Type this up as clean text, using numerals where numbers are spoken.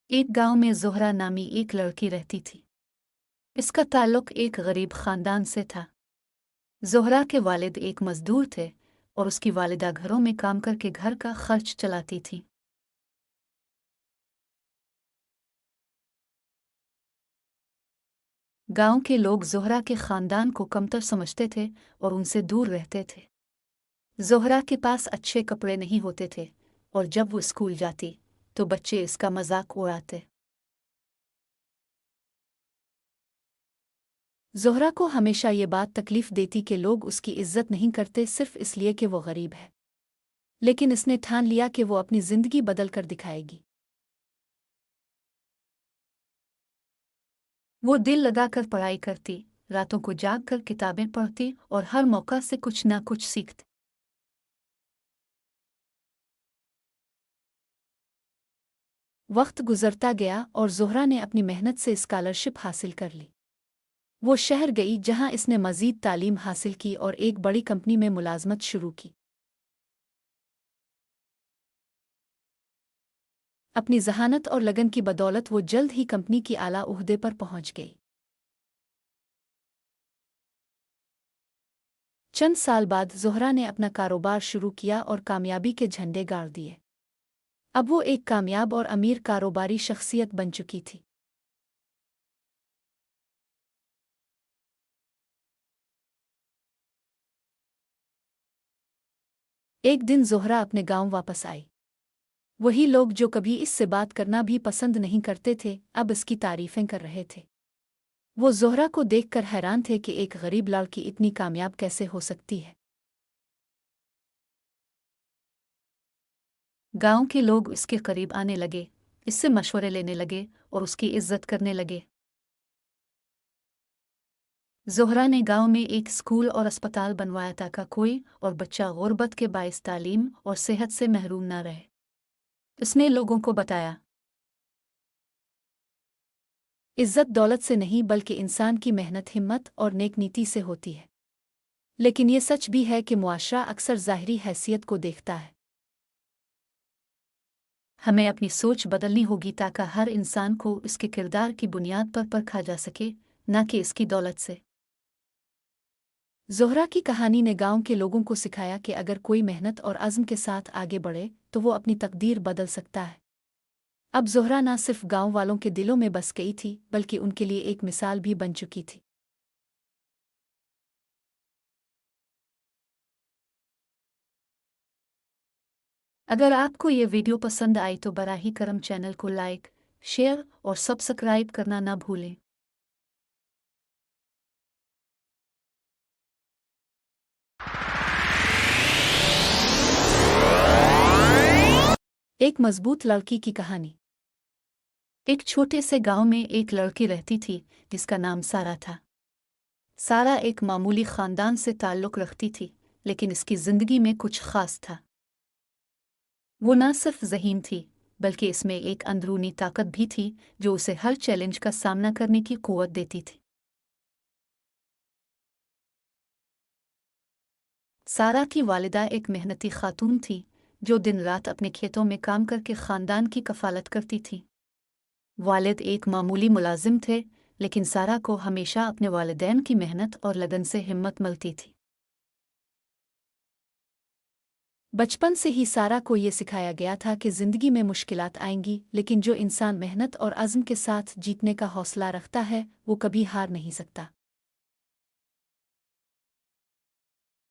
एक गांव में ज़ोहरा नामी एक लड़की रहती थी। इसका ताल्लुक एक गरीब खानदान से था। ज़ोहरा के वालिद एक मजदूर थे और उसकी वालिदा घरों में काम करके घर का खर्च चलाती थी। गांव के लोग ज़ोहरा के खानदान को कमतर समझते थे और उनसे दूर रहते थे। ज़ोहरा के पास अच्छे कपड़े नहीं होते थे और जब वो स्कूल जाती तो बच्चे इसका मजाक उड़ाते। ज़ोहरा को हमेशा ये बात तकलीफ देती कि लोग उसकी इज्जत नहीं करते सिर्फ इसलिए कि वो गरीब है। लेकिन इसने ठान लिया कि वो अपनी जिंदगी बदल कर दिखाएगी। वो दिल लगाकर पढ़ाई करती, रातों को जाग कर किताबें पढ़ती और हर मौका से कुछ ना कुछ सीखती। वक्त गुजरता गया और ज़ोहरा ने अपनी मेहनत से स्कॉलरशिप हासिल कर ली। वो शहर गई जहां इसने मज़ीद तालीम हासिल की और एक बड़ी कंपनी में मुलाजमत शुरू की। अपनी जहानत और लगन की बदौलत वो जल्द ही कंपनी की आला ओहदे पर पहुंच गई। चंद साल बाद ज़ोहरा ने अपना कारोबार शुरू किया और कामयाबी के झंडे गाड़ दिए। अब वो एक कामयाब और अमीर कारोबारी शख्सियत बन चुकी थी। एक दिन ज़ोहरा अपने गांव वापस आई। वही लोग जो कभी इससे बात करना भी पसंद नहीं करते थे, अब इसकी तारीफें कर रहे थे। वो ज़ोहरा को देखकर हैरान थे कि एक गरीब लड़की इतनी कामयाब कैसे हो सकती है। गांव के लोग इसके करीब आने लगे, इससे मशवरे लेने लगे और उसकी इज्जत करने लगे। ज़ोहरा ने गांव में एक स्कूल और अस्पताल बनवाया ताकि कोई और बच्चा गुर्बत के बाइस तालीम और सेहत से महरूम न रहे। उसने लोगों को बताया, इज्जत दौलत से नहीं बल्कि इंसान की मेहनत, हिम्मत और नेक नीति से होती है। लेकिन ये सच भी है कि मुआशरा अक्सर ज़ाहिरी हैसियत को देखता है। हमें अपनी सोच बदलनी होगी ताकि हर इंसान को इसके किरदार की बुनियाद पर परखा जा सके, न कि इसकी दौलत से। ज़ोहरा की कहानी ने गांव के लोगों को सिखाया कि अगर कोई मेहनत और अज़्म के साथ आगे बढ़े तो वो अपनी तकदीर बदल सकता है। अब ज़ोहरा न सिर्फ गांव वालों के दिलों में बस गई थी बल्कि उनके लिए एक मिसाल भी बन चुकी थी। अगर आपको ये वीडियो पसंद आई तो बराही करम चैनल को लाइक, शेयर और सब्सक्राइब करना ना भूलें। एक मजबूत लड़की की कहानी। एक छोटे से गांव में एक लड़की रहती थी जिसका नाम सारा था। सारा एक मामूली खानदान से ताल्लुक़ रखती थी, लेकिन इसकी ज़िंदगी में कुछ ख़ास था। वो न सिर्फ ज़हीन थी बल्कि इसमें एक अंदरूनी ताकत भी थी जो उसे हर चैलेंज का सामना करने की क़ुव्वत देती थी। सारा की वालिदा एक मेहनती खातून थी जो दिन रात अपने खेतों में काम करके ख़ानदान की कफ़ालत करती थी। वालिद एक मामूली मुलाजिम थे, लेकिन सारा को हमेशा अपने वालिदैन की मेहनत और लगन से हिम्मत मिलती थी। बचपन से ही सारा को ये सिखाया गया था कि ज़िंदगी में मुश्किलात आएंगी, लेकिन जो इंसान मेहनत और अज़्म के साथ जीतने का हौसला रखता है वो कभी हार नहीं सकता।